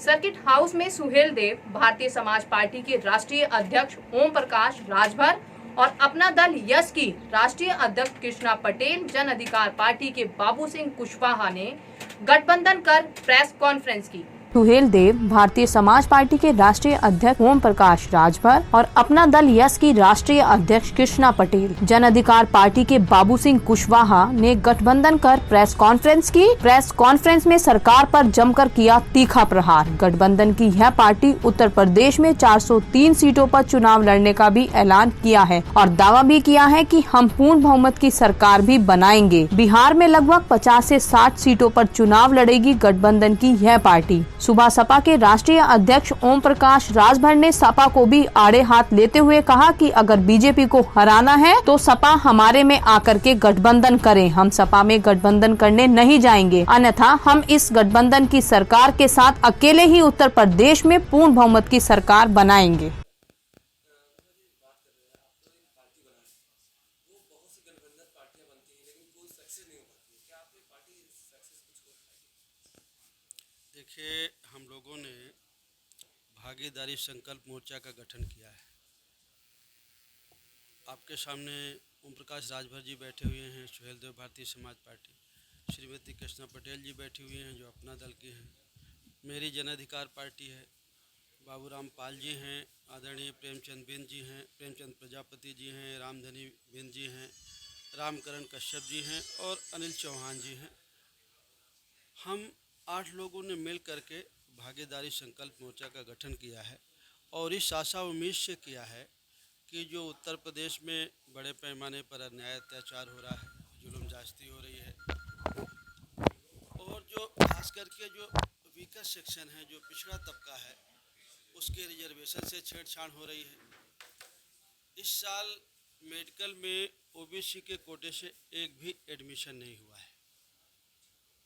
Circuit house में Suhel Dev, Bharatiya Samaj party के राष्ट्रीय अध्यक्ष ओम प्रकाश राजभर और अपना दल यस की राष्ट्रीय अध्यक्ष कृष्णा पटेल, जन अधिकार पार्टी के बाबू सिंह कुशवाहा ने गठबंधन कर प्रेस कॉन्फ्रेंस की। सुहेल देव, भारतीय समाज पार्टी के राष्ट्रीय अध्यक्ष ओम प्रकाश राजभर और अपना दल यस की राष्ट्रीय अध्यक्ष कृष्णा पटेल, जन अधिकार पार्टी के बाबू सिंह कुशवाहा ने गठबंधन कर प्रेस कॉन्फ्रेंस की। प्रेस कॉन्फ्रेंस में सरकार पर जमकर किया तीखा प्रहार। गठबंधन की यह पार्टी उत्तर प्रदेश में 403 सीटों पर चुनाव लड़ने का भी ऐलान किया है और दावा भी किया है कि हम पूर्ण बहुमत की सरकार भी बनाएंगे। बिहार में लगभग 50 से 60 सीटों पर चुनाव लड़ेगी गठबंधन की यह पार्टी। सुबह सपा के राष्ट्रीय अध्यक्ष ओम प्रकाश राजभर ने सपा को भी आड़े हाथ लेते हुए कहा कि अगर बीजेपी को हराना है तो सपा हमारे में आकर के गठबंधन करें। हम सपा में गठबंधन करने नहीं जाएंगे, अन्यथा हम इस गठबंधन की सरकार के साथ अकेले ही उत्तर प्रदेश में पूर्ण बहुमत की सरकार बनाएंगे। देखिए, हम लोगों ने भागीदारी संकल्प मोर्चा का गठन किया है। आपके सामने ओम प्रकाश राजभर जी बैठे हुए हैं, सुहेल देव भारतीय समाज पार्टी, श्रीमती कृष्णा पटेल जी बैठी हुई हैं जो अपना दल की हैं, मेरी जन अधिकार पार्टी है, बाबूराम पाल जी हैं, आदरणीय प्रेमचंद बिंद जी हैं, प्रेमचंद प्रजापति जी हैं, रामधनी बिंद जी हैं, रामकरण कश्यप जी हैं और अनिल चौहान जी हैं। हम 8 लोगों ने मिल करके भागीदारी संकल्प मोर्चा का गठन किया है और इस आशा उम्मीद से किया है कि जो उत्तर प्रदेश में बड़े पैमाने पर अन्याय अत्याचार हो रहा है, जुल्म जास्ती हो रही है और जो खास करके जो वीकर सेक्शन है, जो पिछड़ा तबका है, उसके रिजर्वेशन से छेड़छाड़ हो रही है। इस साल मेडिकल में ओबीसी के कोटे से एक भी एडमिशन नहीं हुआ है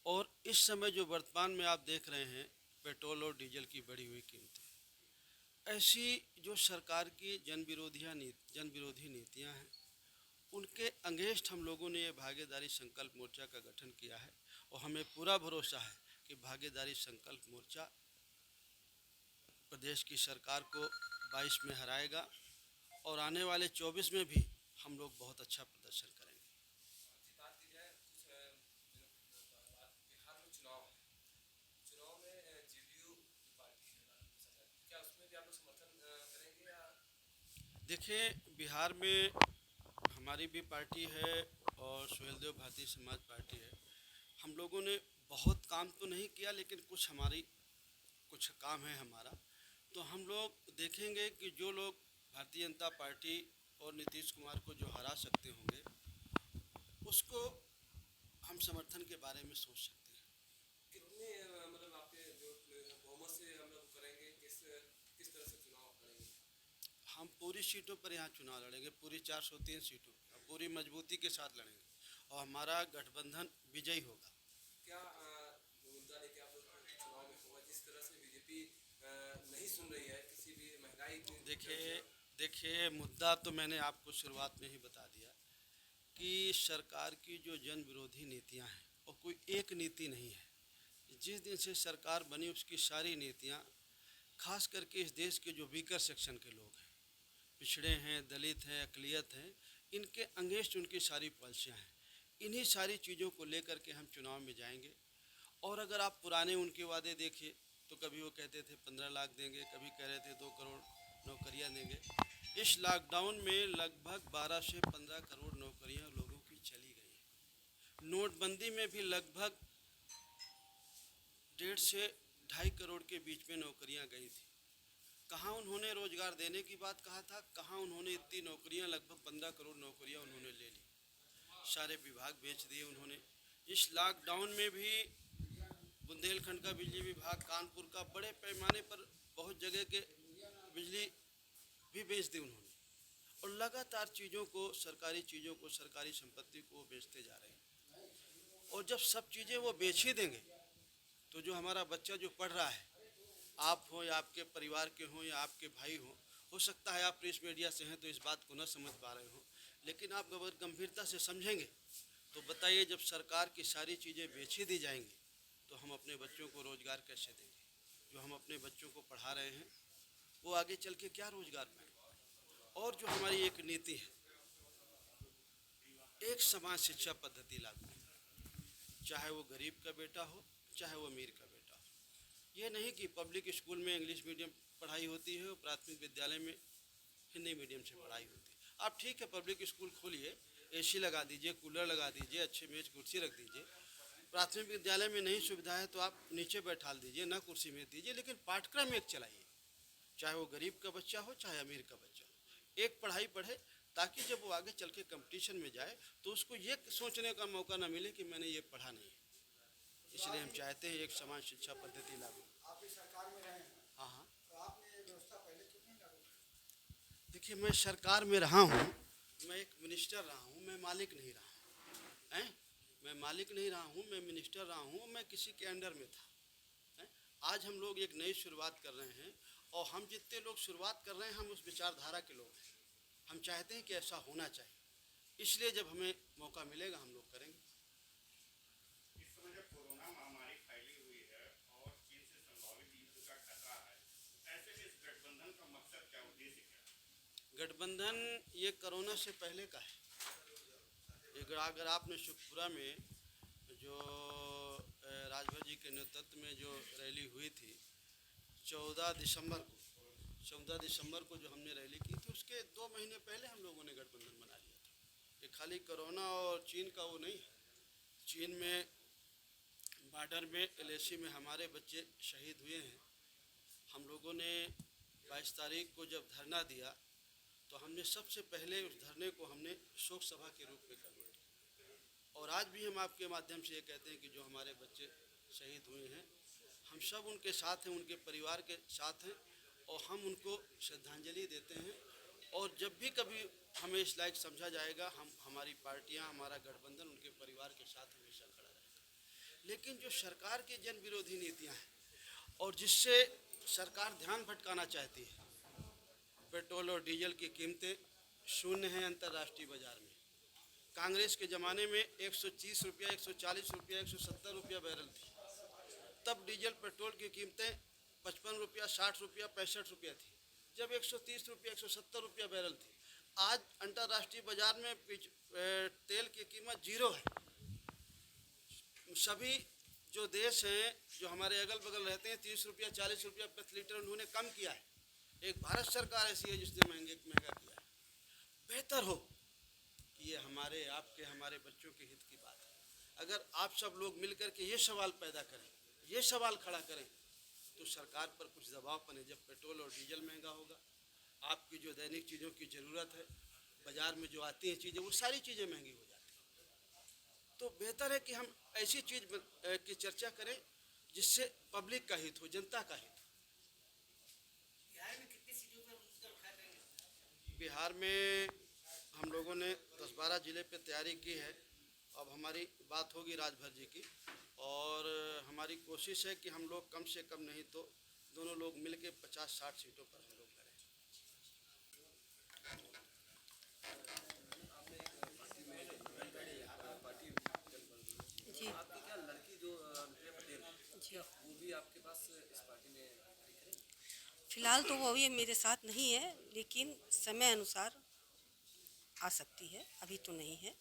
और इस समय जो वर्तमान में आप देख रहे हैं पेट्रोल और डीजल की बढ़ी हुई कीमतें, ऐसी जो सरकार की जन विरोधी नीतियां हैं, उनके अगेंस्ट हम लोगों ने ये भागीदारी संकल्प मोर्चा का गठन किया है और हमें पूरा भरोसा है कि भागीदारी संकल्प मोर्चा प्रदेश की सरकार को 22 में हराएगा और आने वाले 24 में भी हम लोग बहुत अच्छा प्रदर्शन करेंगे। देखिए, बिहार में हमारी भी पार्टी है और सुहेल देव भारतीय समाज पार्टी है। हम लोगों ने बहुत काम तो नहीं किया, लेकिन कुछ काम है हमारा। तो हम लोग देखेंगे कि जो लोग भारतीय जनता पार्टी और नीतीश कुमार को जो हरा सकते होंगे, उसको हम समर्थन के बारे में सोच सकते हैं। कितने मतलब आपके जो बहुमत से हम लोग करेंगे, किस तरह से चुनाव करेंगे? हम पूरी सीटों पर यहाँ चुनाव लड़ेंगे, पूरी 403 सीटों पर पूरी मजबूती के साथ लड़ेंगे और हमारा गठबंधन विजयी होगा। क्या मुद्दा लेके आप लोग चुनाव में होगा? जिस तरह से बीजेपी नहीं सुन रही है, किसी भी महंगाई देखिए, मुद्दा तो मैंने आपको शुरुआत में ही बता दिया कि सरकार की जो जन विरोधी नीतियाँ हैं और कोई एक नीति नहीं है। जिस दिन से सरकार बनी उसकी सारी नीतियाँ, खास करके इस देश के जो वीकर सेक्शन के लोग हैं, पिछड़े हैं, दलित हैं, अकलियत हैं, इनके अगेंस्ट उनकी सारी पॉलिसियाँ हैं। इन्हीं सारी चीज़ों को लेकर के हम चुनाव में जाएंगे। और अगर आप पुराने उनके वादे देखिए तो कभी वो कहते थे 15 लाख देंगे, कभी कह रहे थे 2 करोड़ नौकरियां देंगे। इस लॉकडाउन में लगभग 12 से 15 करोड़ नौकरियां लोगों की चली गई। नोटबंदी में भी लगभग 1.5 से 2.5 करोड़ के बीच में नौकरियां गई थी। कहाँ उन्होंने रोजगार देने की बात कहा था, कहाँ उन्होंने इतनी नौकरियां, लगभग 15 करोड़ नौकरियां उन्होंने ले ली, सारे विभाग बेच दिए उन्होंने। इस लॉकडाउन में भी बुंदेलखंड का बिजली विभाग, कानपुर का, बड़े पैमाने पर बहुत जगह के बिजली भी बेच दी उन्होंने और लगातार सरकारी चीज़ों को, सरकारी संपत्ति को बेचते जा रहे हैं। और जब सब चीज़ें वो बेच ही देंगे तो जो हमारा बच्चा जो पढ़ रहा है, आप हो या आपके परिवार के हों या आपके भाई हो सकता है आप प्रेस मीडिया से हैं तो इस बात को न समझ पा रहे हो, लेकिन आप अगर गंभीरता से समझेंगे तो बताइए, जब सरकार की सारी चीज़ें बेच ही दी जाएंगी तो हम अपने बच्चों को रोजगार कैसे देंगे? जो हम अपने बच्चों को पढ़ा रहे हैं वो आगे चल के क्या रोजगार पाएंगे। और जो हमारी एक नीति है, एक समान शिक्षा पद्धति लागू, चाहे वो गरीब का बेटा हो चाहे वो अमीर का बेटा हो। ये नहीं कि पब्लिक स्कूल में इंग्लिश मीडियम पढ़ाई होती है और प्राथमिक विद्यालय में हिंदी मीडियम से पढ़ाई होती है। आप ठीक है पब्लिक स्कूल खोलिए, एसी लगा दीजिए, कूलर लगा दीजिए, अच्छे मेज कुर्सी रख दीजिए। प्राथमिक विद्यालय में नहीं सुविधा है तो आप नीचे बैठा दीजिए, ना कुर्सी में दीजिए, लेकिन पाठ्यक्रम एक चलाइए, चाहे वो गरीब का बच्चा हो चाहे अमीर का बच्चा हो। एक पढ़ाई पढ़े ताकि जब वो आगे चल के कंपटीशन में जाए तो उसको ये सोचने का मौका ना मिले कि मैंने ये पढ़ा नहीं है। इसलिए हम चाहते हैं एक समान शिक्षा पद्धति लागू। आप इस सरकार में रहे हैं, हाँ हाँ, तो आपने ये व्यवस्था पहले क्यों नहीं लागू की? देखिए मैं सरकार में रहा हूँ, मैं एक मिनिस्टर रहा हूँ, मैं मालिक नहीं रहा हूँ, हैं? मैं मालिक नहीं रहा हूँ, मैं मिनिस्टर रहा हूँ, मैं किसी के अंडर में था, हैं? आज हम लोग एक नई शुरुआत कर रहे हैं और हम जितने लोग शुरुआत कर रहे हैं हम उस विचारधारा के लोग हैं। हम चाहते हैं कि ऐसा होना चाहिए, इसलिए जब हमें मौका मिलेगा हम लोग करेंगे। इस समय जब कोरोना महामारी फैली हुई है और चीन से संभावित युद्ध का खतरा है, ऐसे में इस गठबंधन का मकसद क्या, उद्देश्य क्या है? गठबंधन ये कोरोना से पहले का है। अगर आपने सुखपुरा में जो राजभर जी के नेतृत्व में जो रैली हुई थी 14 दिसंबर को जो हमने रैली की थी, उसके 2 महीने पहले हम लोगों ने गठबंधन बना लिया था। ये खाली कोरोना और चीन का वो नहीं है। चीन में बॉर्डर में LAC में हमारे बच्चे शहीद हुए हैं। हम लोगों ने 22 तारीख को जब धरना दिया तो हमने सबसे पहले उस धरने को हमने शोक सभा के रूप में कन्वर्ट किया। और आज भी हम आपके माध्यम से ये कहते हैं कि जो हमारे बच्चे शहीद हुए हैं हम सब उनके साथ हैं, उनके परिवार के साथ हैं और हम उनको श्रद्धांजलि देते हैं। और जब भी कभी हमें इस लायक समझा जाएगा हमारी पार्टियां, हमारा गठबंधन उनके परिवार के साथ हमेशा खड़ा रहेगा। लेकिन जो सरकार की जन विरोधी नीतियाँ हैं और जिससे सरकार ध्यान भटकाना चाहती है, पेट्रोल और डीजल की कीमतें शून्य हैं अंतर्राष्ट्रीय बाजार में। कांग्रेस के ज़माने में 130 रुपया, 140 रुपया, 170 रुपया बैरल थी। तब डीजल पेट्रोल की कीमतें 55 रुपया, 60 रुपया, 65 रुपया थी। जब 130 रुपया, 170 रुपया बैरल थी। आज अंतर्राष्ट्रीय बाजार में तेल की कीमत 0 है। सभी जो देश हैं जो हमारे अगल बगल रहते हैं 30 रुपया, 40 रुपया प्रति लीटर उन्होंने कम किया है। एक भारत सरकार ऐसी है जिसने महंगा किया है। बेहतर हो कि ये हमारे आपके हमारे बच्चों के हित की बात है। अगर आप सब लोग मिलकर के ये सवाल पैदा करें, ये सवाल खड़ा करें तो सरकार पर कुछ दबाव बने। जब पेट्रोल और डीजल महंगा होगा, आपकी जो दैनिक चीज़ों की ज़रूरत है, बाज़ार में जो आती हैं चीज़ें, वो सारी चीज़ें महंगी हो जाती हैं। तो बेहतर है कि हम ऐसी चीज़ की चर्चा करें जिससे पब्लिक का हित हो, जनता का हित हो। बिहार में हम लोगों ने 10-12 ज़िले पे तैयारी की है। अब हमारी बात होगी राजभर जी की और हमारी कोशिश है कि हम लोग कम से कम नहीं तो दोनों लोग मिलके 50-60 सीटों पर हम लोग लड़ें। जी आपकी क्या लड़की जो अनुप्रिया पटेल जी वो भी आपके पास इस पार्टी में फिलहाल तो वो अभी मेरे साथ नहीं है, लेकिन समय अनुसार आ सकती है, अभी तो नहीं है।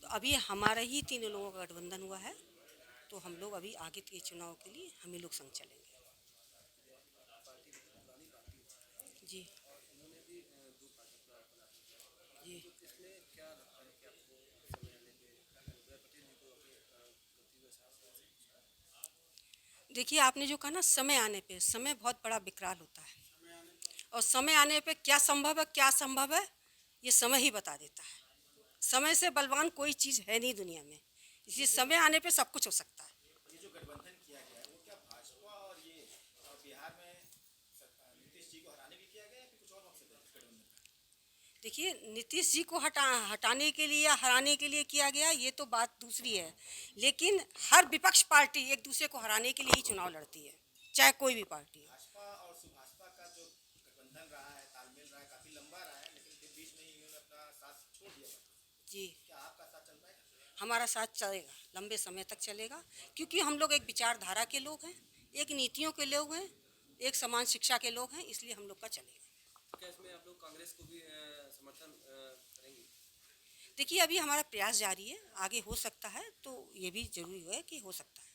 तो अभी हमारा ही 3 लोगों का गठबंधन हुआ है, तो हम लोग अभी आगे के चुनाव के लिए हम ही लोग संग चलेंगे। जी जी इसमें क्या लगता है कि आपको समय आने पे अनुप्रिया पटेल जी को अपने गति में देखिए, आपने जो कहा ना समय आने पे, समय बहुत बड़ा विकराल होता है और समय आने पे क्या संभव है क्या असंभव है ये समय ही बता देता है। समय से बलवान कोई चीज़ है नहीं दुनिया में, इसलिए समय आने पे सब कुछ हो सकता है। ये जो गठबंधन किया गया है वो क्या भाजपा और ये बिहार में नीतीश जी को हराने के किया गया है, फिर कुछ और मकसद है इस गठबंधन का? देखिए, नीतीश जी को हटाने के लिए या हराने के लिए किया गया ये तो बात दूसरी है, लेकिन हर विपक्ष पार्टी एक दूसरे को हराने के लिए ही चुनाव लड़ती है, चाहे कोई भी पार्टी हो। भाजपा और सुभाषपा का जो गठबंधन रहा है, तालमेल रहा है, काफी लंबा रहा है, लेकिन फिर बीच में ही इन्होंने अपना साथ छोड़ दिया। जी, क्या आपका साथ चल पाएगा? हमारा साथ चलेगा, लंबे समय तक चलेगा, क्योंकि हम लोग एक विचारधारा के लोग हैं, एक नीतियों के लोग हैं, एक समान शिक्षा के लोग हैं, इसलिए हम लोग का चलेगा। क्या इसमें आप लोग कांग्रेस को भी समर्थन करेंगे? देखिए अभी हमारा प्रयास जारी है, आगे हो सकता है, तो ये भी जरूरी है कि हो सकता है।